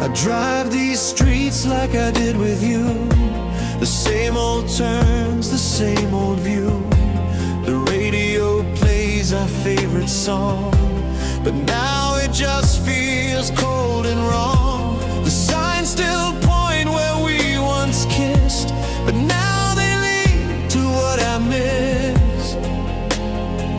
I drive these streets like I did with you. The same old turns, the same old view. The radio plays our favorite song, but now it just feels cold and wrong. The signs still point where we once kissed, but now they lead to what I miss.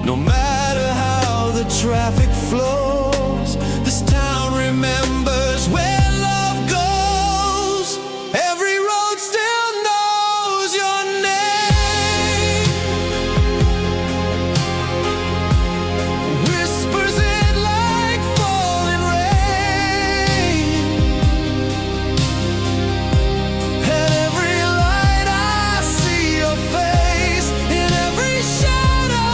No matter how the traffic flows, this town remembers where love goes. Every road still knows your name, whispers it like falling rain. At every light I see your face, in every shadow,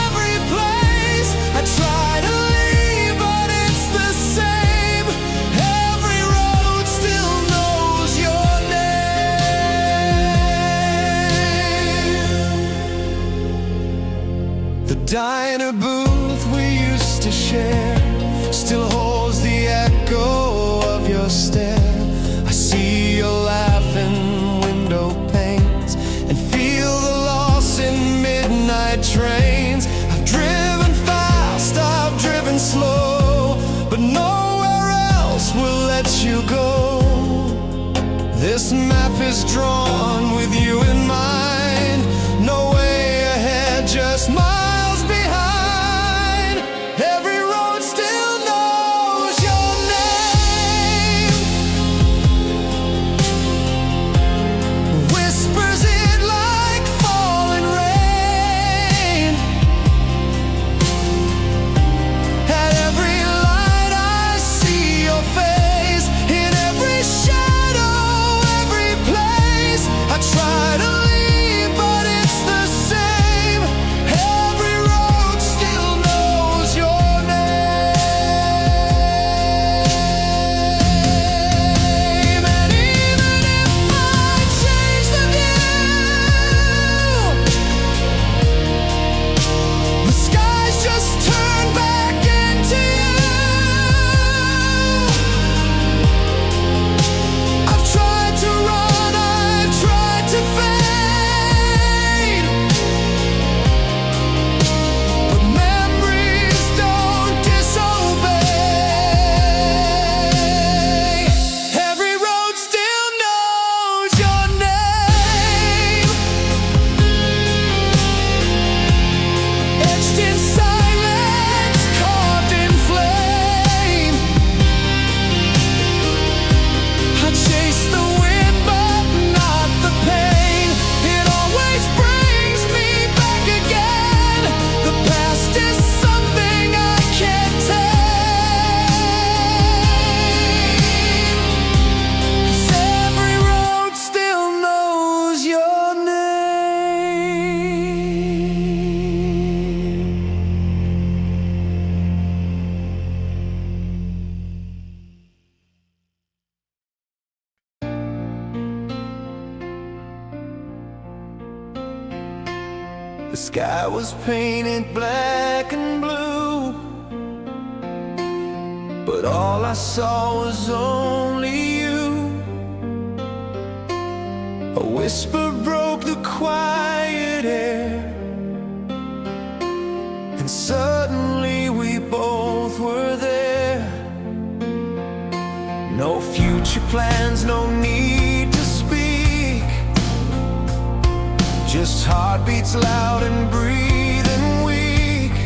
every place. I try to leave, but it's the same. Every road still knows your name. The diner booth we used to share still holds the echo of your stare. I see your laughing window panes and feel the loss in midnight trains. I've driven fast, I've driven slow, but nowhere else will let you go. This map is drawn with you in mind. No way ahead, just miles behind. Every road still knows your name, whispers it like falling rain. At every light I see your face, in every shadow, every place. I try to leave, but it's the same. Every road still knows your name. And even if I change the view, the skies just turn back into you. I've tried to run, I've tried to fade, but memories don't disobey. Every road still knows your name, etched in silence, carved in flame. I chase the wind, but not the pain. It always brings me back again. The past is something I can't tame. 'Cause every road still knows your name. The sky was painted black and blue, but all I saw was only you. A whisper broke the quiet air, and suddenly we both were there. No future plans, no need to speak, just heartbeats loud and breathing weak.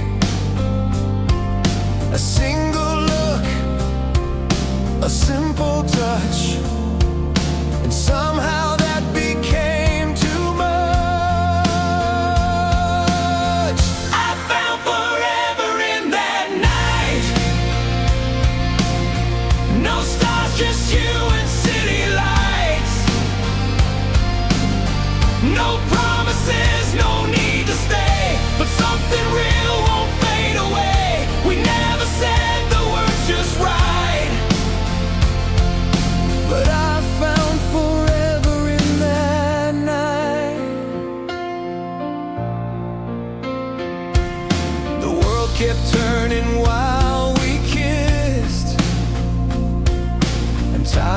A single look, a simple touch, and somehow that became too much. I found forever in that night. No stars, just you and city lights. No promises, no need to stay, but something real won't fade away. We never said the words just right, but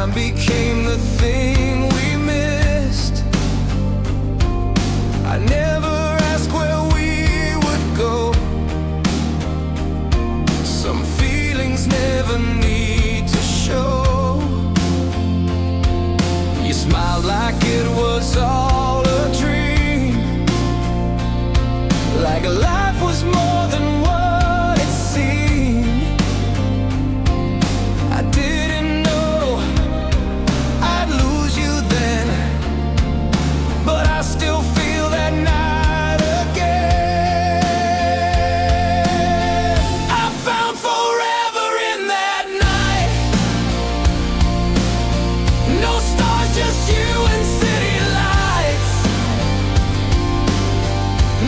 Time became the thing we missed. I never asked where we would go. Some feelings never need to show. You smiled like it was all a dream, like life was more than what it seemed. I didn't know I'd lose you then, but I still feel that night again. I found forever in that night. No stars, just you and city lights.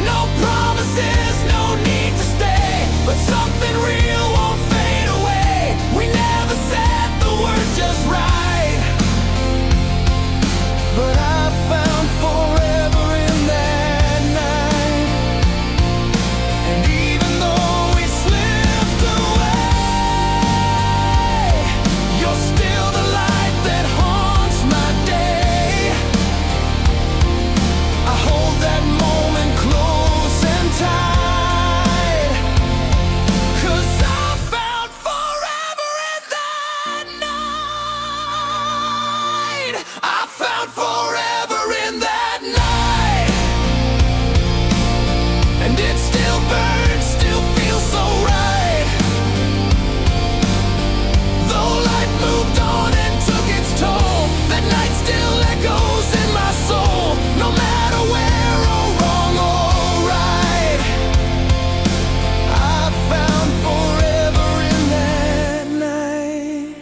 No promises, no need to stay, but something real won't fade away. We never said the words just right, but I found forever in that night. And even though we slipped away, you're still the light that haunts my day. I hold that moment close and tight, 'cause I found forever in that night. I found forever in that night, and it still burns, still feels so right. Though life moved on and took its toll, that night still echoes in my soul. No matter where or wrong or right, I found forever in that night.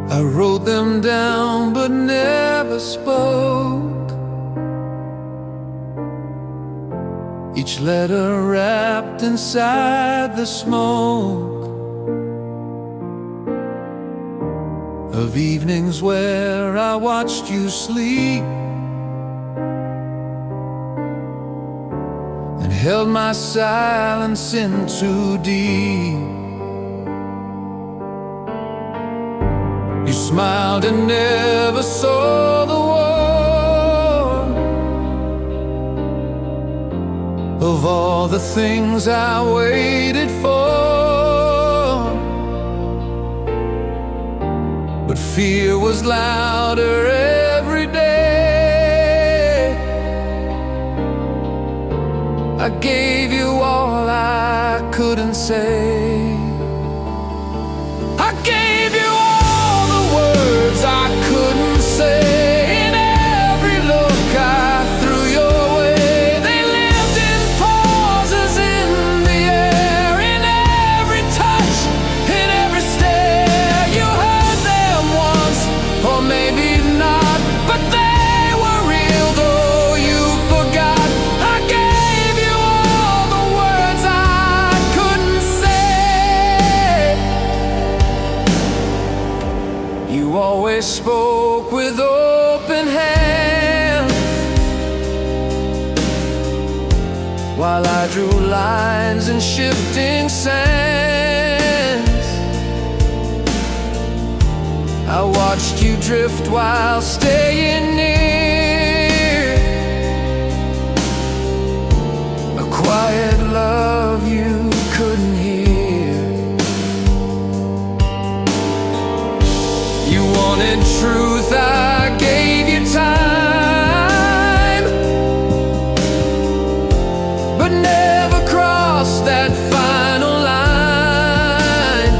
I wrote them down but never spoke, each letter wrapped inside the smoke of evenings where I watched you sleep and held my silence in too deep. You smiled and never saw the warmth of all the things I waited for, but fear was louder every day. I gave you all I couldn't say. I gave you all the words I couldn't say. In every look I threw your way, they lived in pauses in the air. In every touch, in every stare, you heard them once, or maybe not, but they were real though you forgot. I gave you all the words I couldn't say. You always spoke with open hand, while I drew lines in shifting sands. I watched you drift while staying near, a quiet love you couldn't hear. You wanted truth, I gave you time, but never crossed that final line.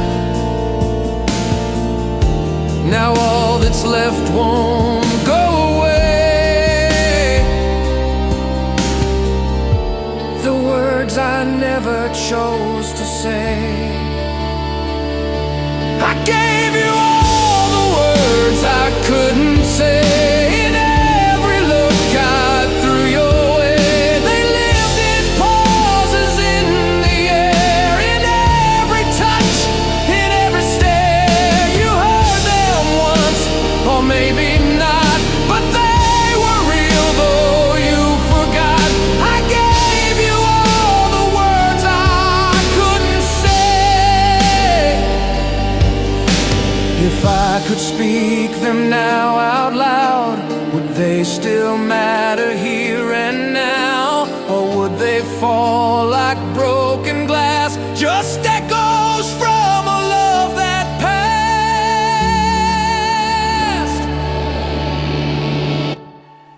Now all that's left won't go away. The words I never chose to say. I gave you all the words I couldn't say. In every look I threw your way, they lived in pauses in the air. In every touch, in every If I could speak them now out loud, would they still matter here and now? Or would they fall like broken glass, just echoes from a love that passed?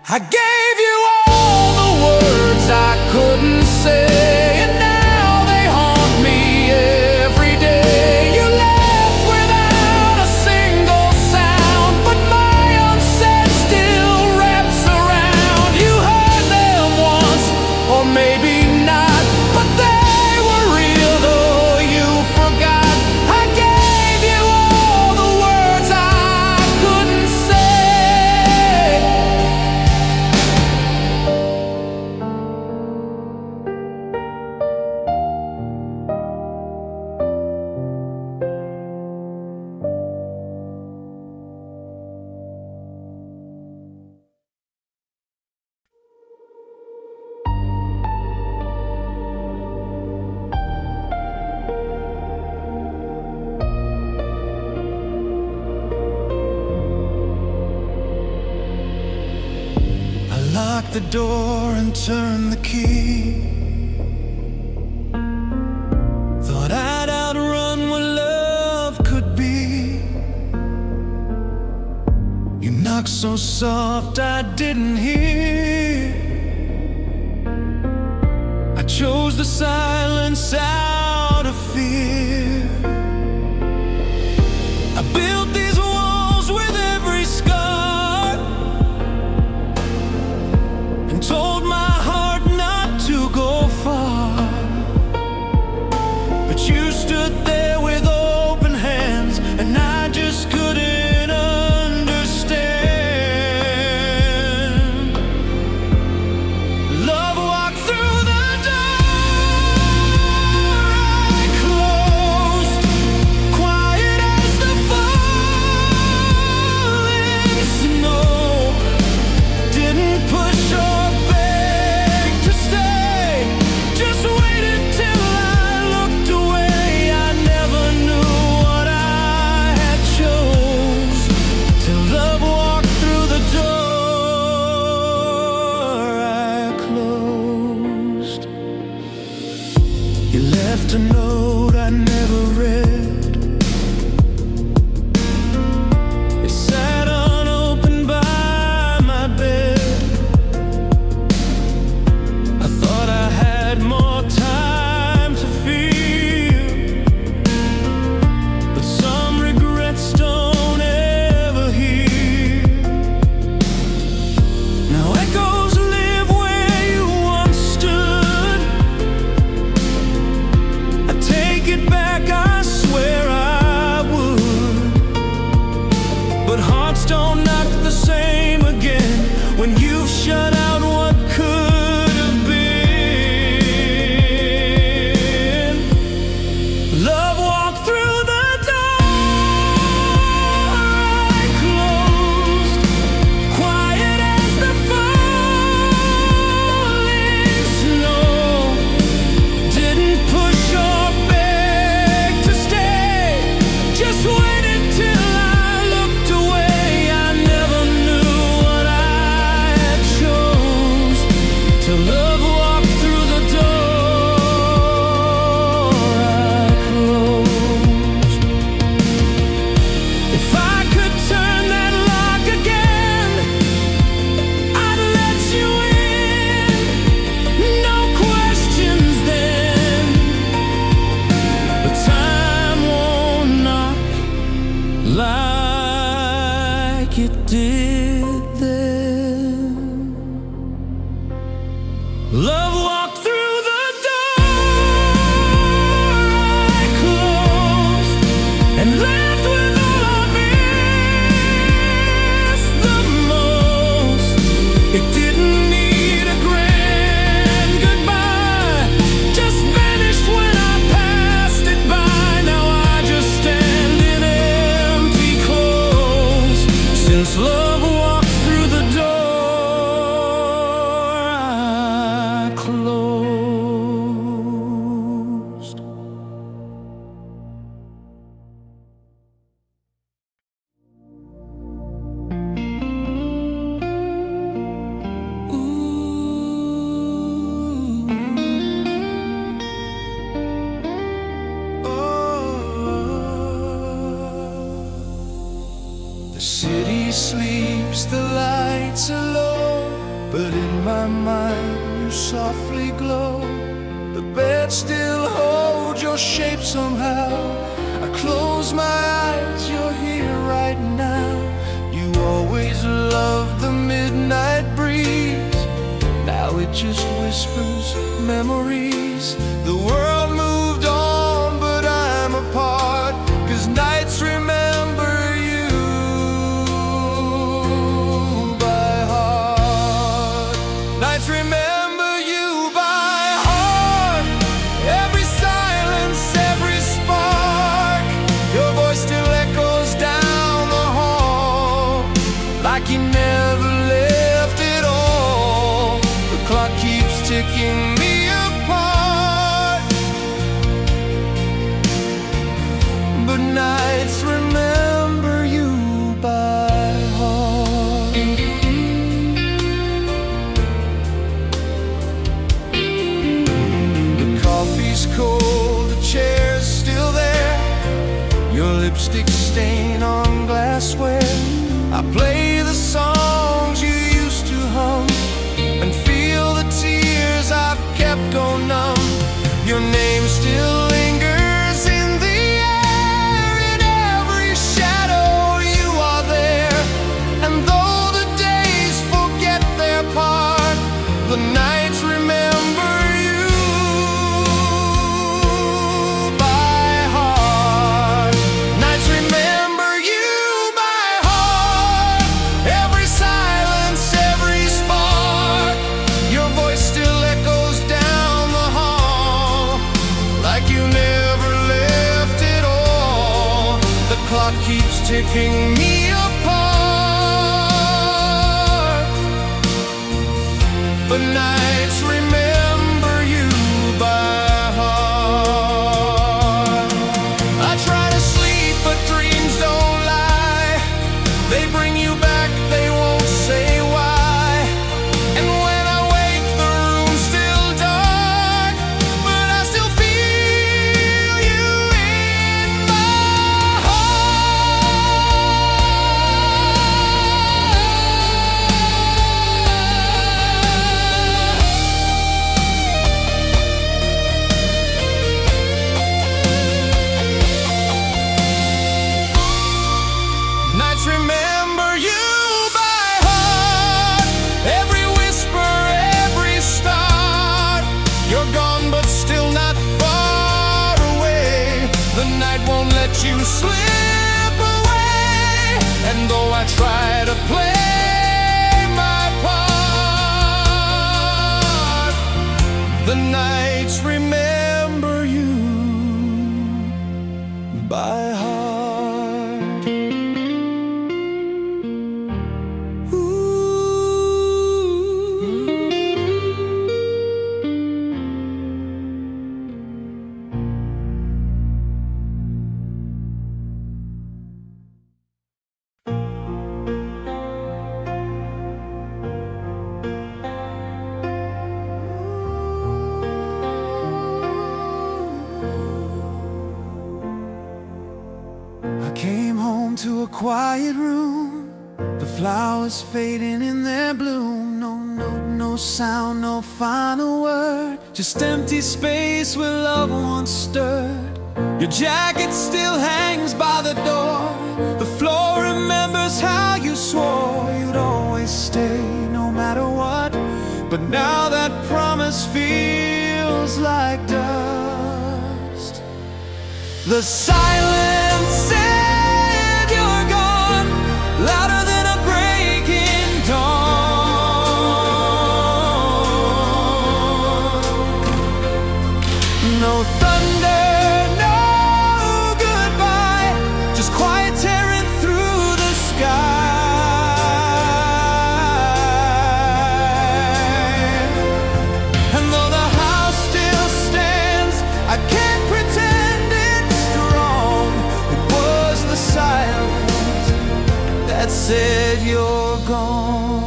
I gave you all the words I couldn't say, and now they haunt me every day. You left without a single sound, but my unsaid still wraps around. You heard them once, or maybe not, but they were real though you forgot. I gave you all the words I couldn't say. Lock the door and turn the key. Thought I'd outrun what love could be. You knocked so soft I didn't hear. I chose the silence out of fear. I built these walls with every scar, and told my heart not to go far. But you stood there with open hands, and I just couldn't understand. Love walked through the door I closed, quiet as the falling snow. Didn't push or beg to stay, just waited till I looked away. I city sleeps, the lights are low, but in my mind you softly glow. The bed still holds your shape somehow. I close my eyes, you're here right now. You always loved the midnight breeze. Now it just whispers memories. The world moved on, but I'm apart, 'cause nights remember you by heart. Nights remember you by heart. Every silence, every spark, your voice still echoes down the hall, like you never left at all. The clock keeps ticking me apart, but nights remember you by heart. The coffee's cold, the chair's still there, your lipstick stain on glassware. I play the songs you used to hum and feel the tears I've kept go numb. Your name still lingers in the air, in every shadow you are there. And though the days forget their part, the nights remember you by heart. Nights remember you by heart. Every silence, every spark, your voice still echoes down the hall, like you never left at all. The clock keeps ticking me apart, but nights remember you by heart. I try to sleep, but dreams don't lie. They bring you back, they won't say why. And when I wake, the room's still dark, but I still feel you in my nights remember you by heart. Every whisper, every start, you're gone but still not far away. The night won't let you slip away, and though I try to play my part, the nights remember you by heart. I came home to a quiet room, the flowers fading in their bloom. No note, no sound, no final word, just empty space where love once stirred. Your jacket still hangs by the door, the floor remembers how you swore you'd always stay no matter what. But now that promise feels like dust. The silence said you're gone, louder than a breaking dawn. No thunder, no goodbye, just quiet tearing through the sky. And though the house still stands, I can't pretend it's strong. It was the silence that said you're gone.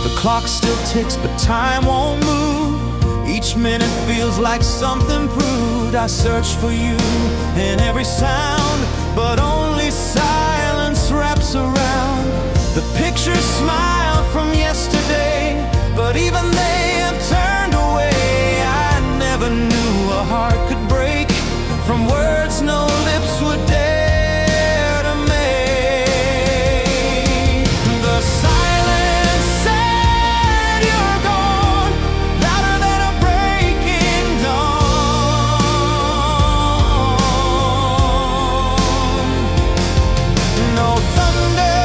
The clock still ticks, but time won't move. Each Each minute feels like something proved. I search for you in every sound, but only silence wraps around. The pictures smile from yesterday, but even they have turned away. I never knew a heart could break from words no lips would dare to make. The silence said you're gone, louder than a breaking dawn. No thunder,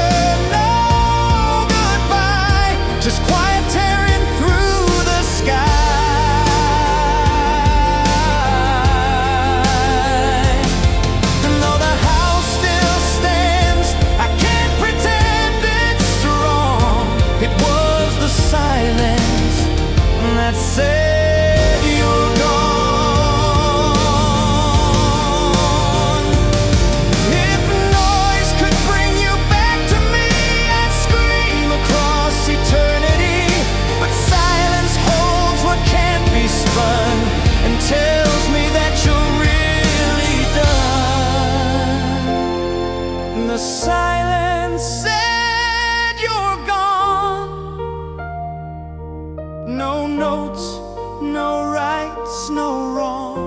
no goodbye, just quiet tearing through the sky. Silence that said you're gone. If noise could bring you back to me, I'd scream across eternity. But silence holds what can't be spun and tells me that you're really done. The silence said you're gone. No notes, no rights, no wrong.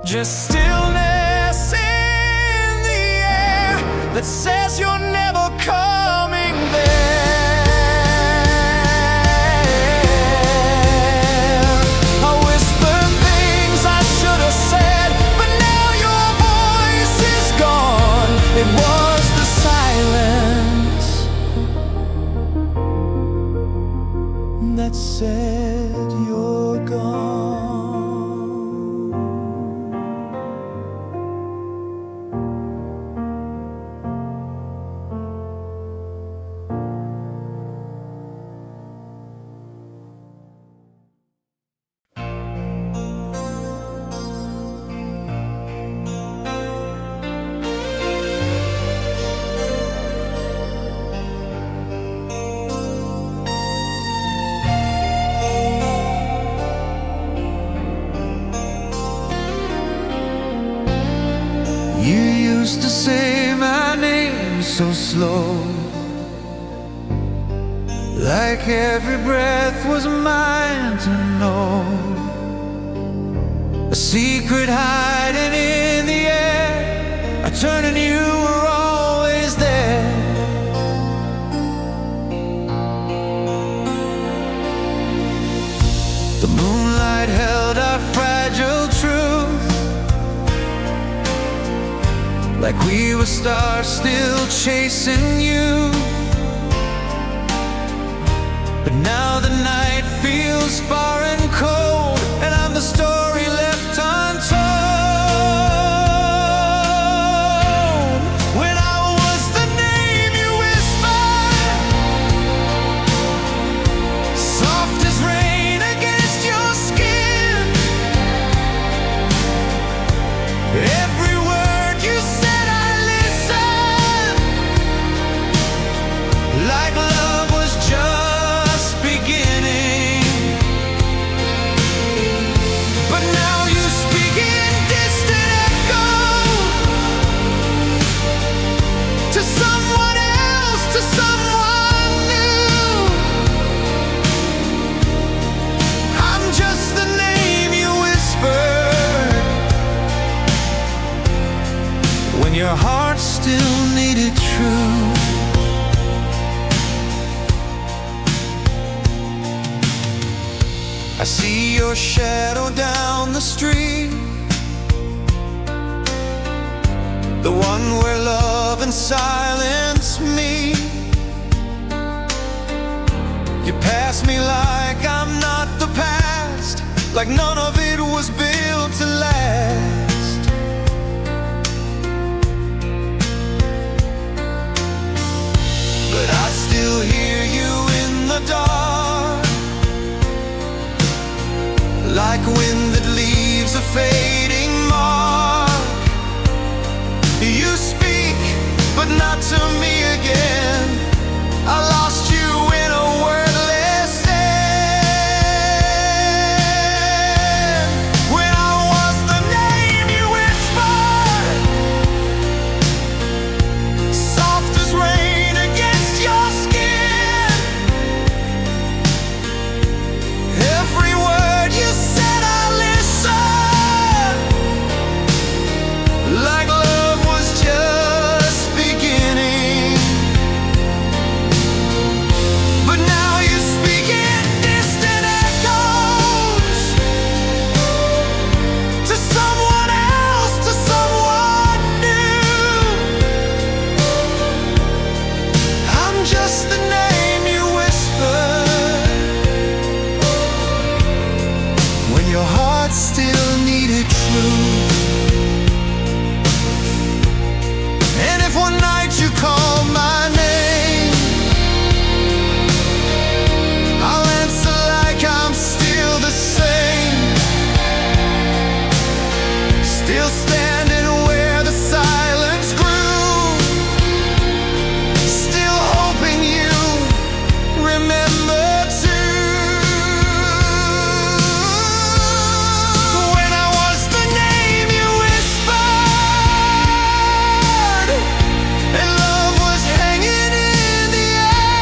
Just stillness in the air that says you're never coming there. I whispered things I should have said, but now your voice is gone. It was the silence that said you're gone. You used to say my name so slow, like every breath was mine to know. A secret hiding in the air, I turned and you were always there. The moonlight held our fragile truth, like we were stars still chasing you. But now the night feels far and cold, and I'm the story left untold. When I was the name you whispered, soft as rain against your skin. Every word you said I listened, like love was just beginning. But now you speak in distant echo, to someone else, to someone new. I'm just the name you whispered when your heart still needed truth. I see your shadow down the street, the one where love and silence meet. You pass me like I'm not the past, like none of it was built to last. But I still hear you in the dark, like wind that leaves a fading mark. You speak, but not to me again. I lost you in a wordless end. still needed truth. And if one night you call my name, I'll answer like I'm still the same, still standing where the silence grew, still hoping you remember too. When I was the name you whispered, and love was hanging in the air,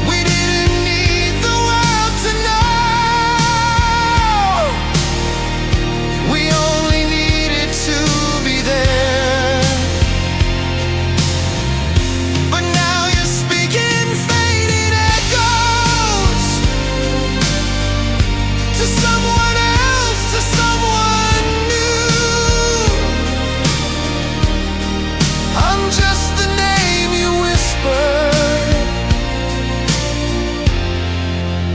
we didn't need the world to know, we only needed to be there. But now you're speaking fading echoes to someone else, to someone new. I'm just the name you whispered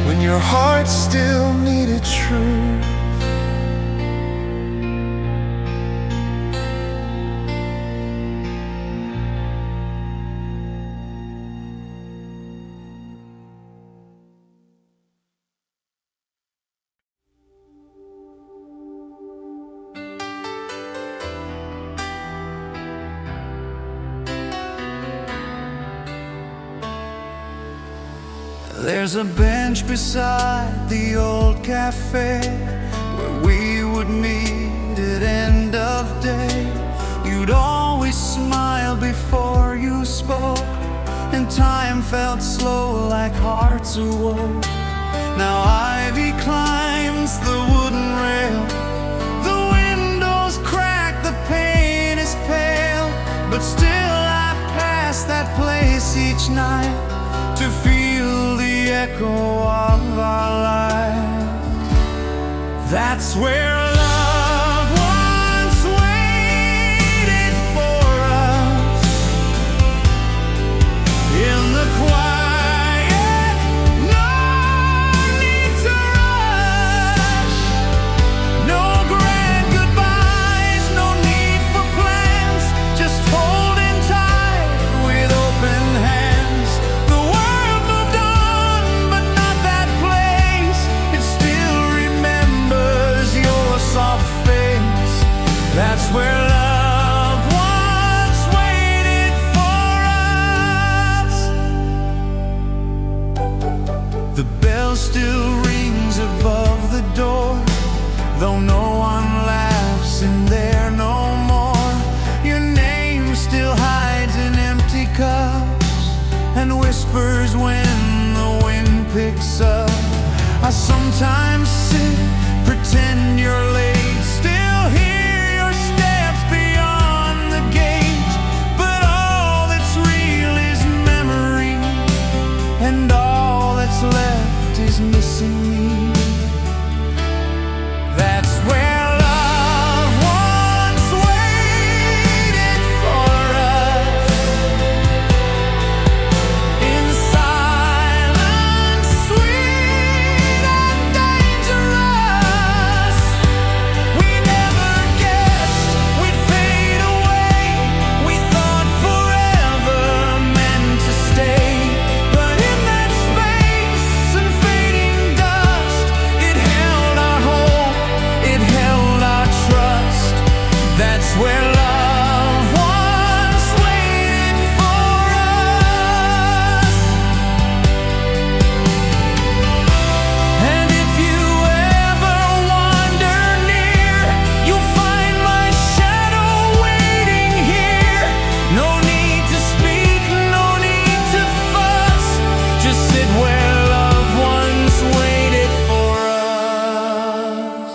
when your heart still needed truth. There's a bench beside the old cafe where we would meet at end of day. You'd always smile before you spoke, and time felt slow like hearts awoke. Now ivy climbs the wooden rail, the windows crack, the paint is pale, but still I pass that place each night to feel the echo of our lives. That's where love once waited for us, in the quiet, no need to rush, no grand goodbyes, no need for plans, just holding tight with open hands. The world moved on, but not that place. It still remembers your soft face. That's where love once waited for us. The bell still rings above the door, though no one laughs in there no more. Your name still hides in empty cups and whispers when the wind picks up. I sometimes sit, pretend you're late, still hear your steps beyond the gate. But all that's real is memory, and all that's left is missing me. That's where love once waited for us, in silence, sweet and dangerous. We never guessed we'd fade away. We thought forever meant to stay, but in that space and fading dust, it held our hope, it held our trust. That's where love once waited for us. And if you ever wander near, you'll find my shadow waiting here. No need to speak, no need to fuss, just sit where love once waited for us.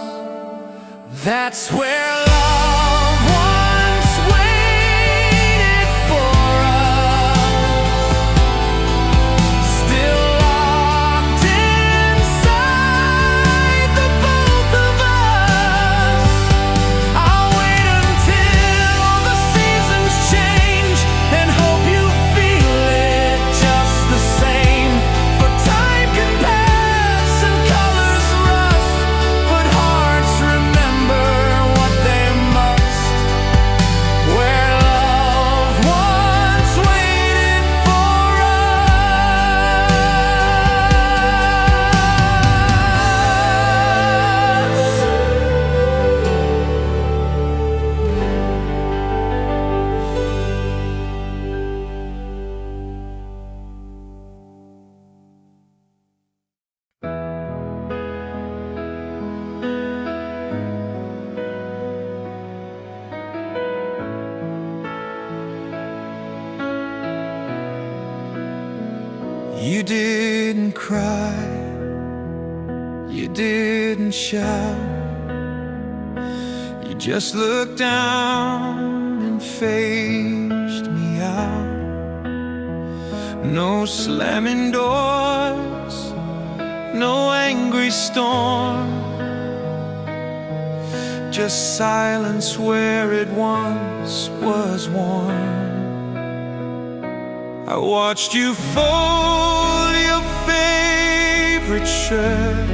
That's where love once waited for us, still locked inside the both of us. I'll wait until the seasons change and hope you feel it just the same. For time can pass and color You didn't cry, you didn't shout, you just looked down and phased me out. No slamming doors, no angry storm, just silence where it once was warm. I watched you fold your favorite shirt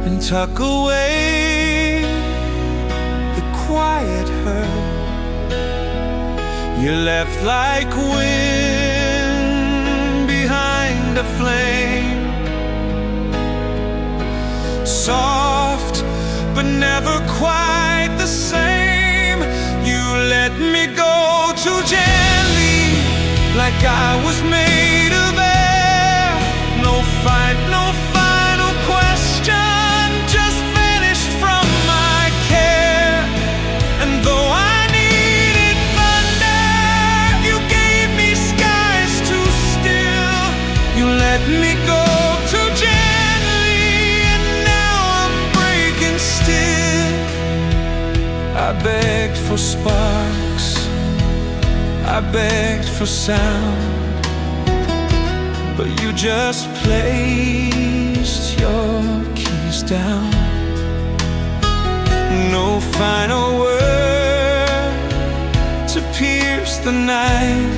and tuck away the quiet hurt. You left like wind behind a flame, soft but never quite the same. You let me go too gently, like I was made of air. No fight, no final question, just vanished from my care. And though I needed thunder, you gave me skies too still. You let me go too gently, and now I'm breaking still. I begged for sparks, I begged for sound, but you just placed your keys down. No final word to pierce the night,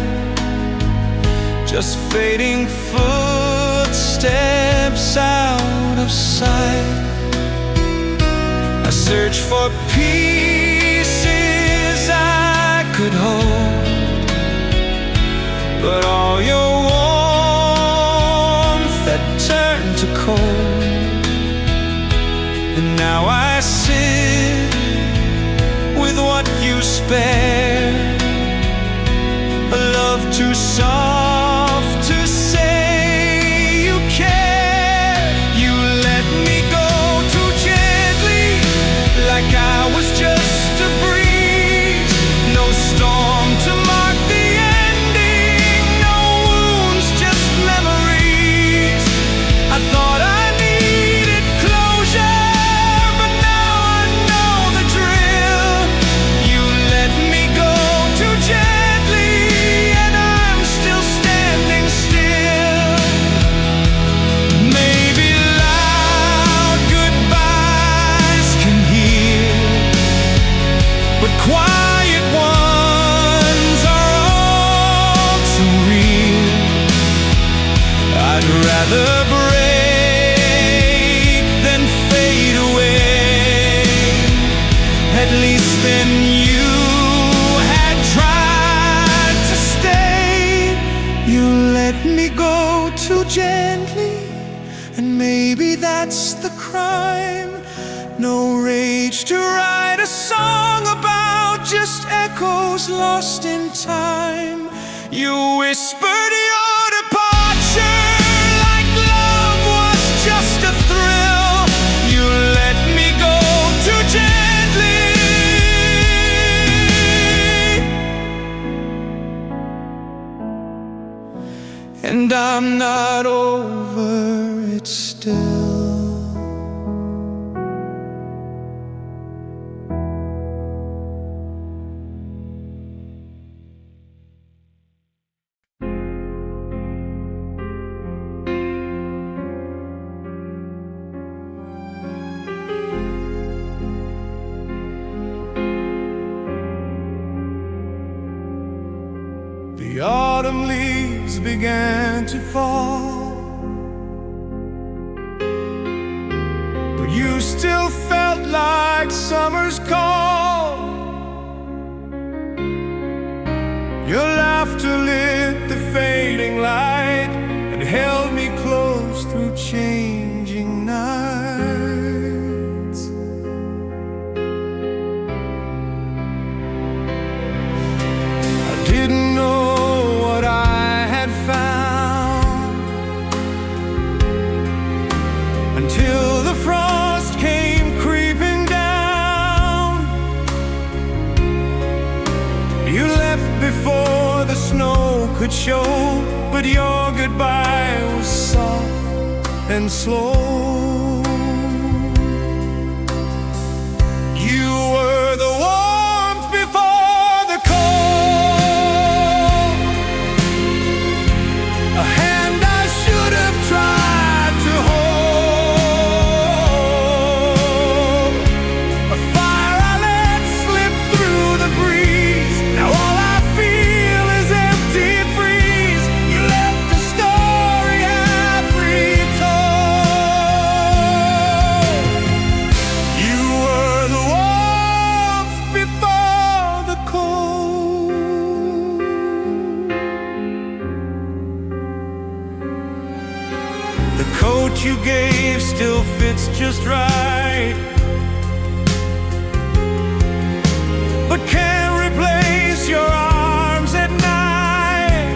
just fading footsteps out of sight. I searched for pieces I could hold, but all your warmth had turned to cold. And now I sit with what you spared, a love too soft to say you care. You let me go too gently, like I was just a breeze. No storm to mark the ending, no wounds, just memories. I thought I needed closure, but now I know the drill. You let me go too gently, and I'm still standing still. Maybe loud goodbyes can heal, but quiet ones are all too real. I'd rather break than fade away, at least then you had tried to stay. You let me go too gently, and maybe that's the crime. No rage to write a song about, just echoes lost in time. You whispered your departure like love was just a thrill. You let me go too gently, and I'm not over it still. The autumn leaves began to fall, but you still felt like summer's call. Your laughter lit the fading light and held me close through changing nights. I didn't know what I had found until the frost came creeping down. You left before the snow could could show, but your goodbye was soft and slow. You were the warmth before the cold, a hand I should have tried to hold, a fire I let slip through the breeze. Now all I feel is empty freeze. You left a story half retold. You were the warmth before the cold. The coat you gave still fits just right, but can't replace your arms at night.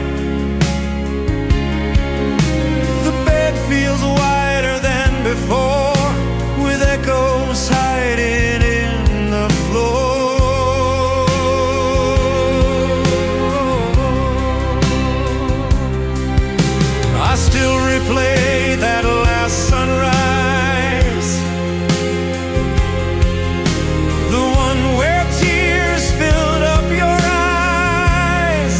The bed feels wider than before, with echoes hiding in the floor. I still replay that last sunrise, the one where tears filled up your eyes.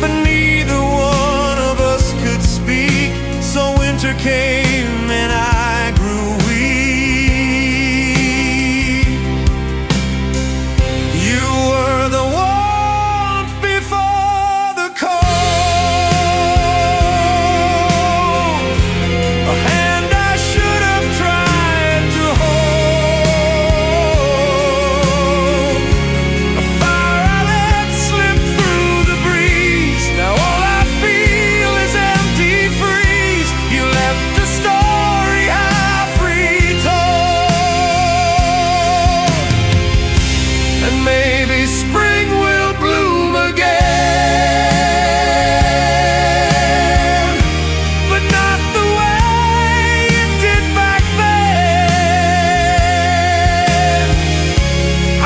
But neither one of us could speak, so winter came and I grew weak. You were the warmth before the cold, a hand I should have tried to hold, a fire I let slip through the breeze. Now all I feel is empty freeze. You left a story half retold, and maybe spring will bloom again, but not the way it did back then.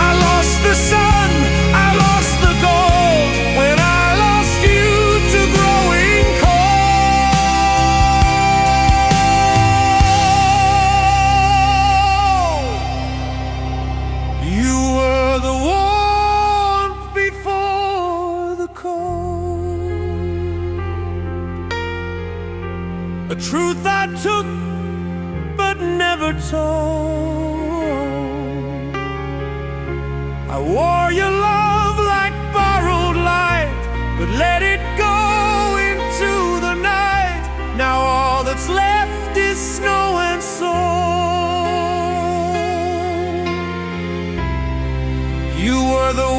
I lost the sun, I lost the gold, when I lost you to growing cold. You were the warmth before the cold, a truth I took but never told. I wore your love like borrowed light, but let it go into the night. Now all that's left is snow and soul. You were the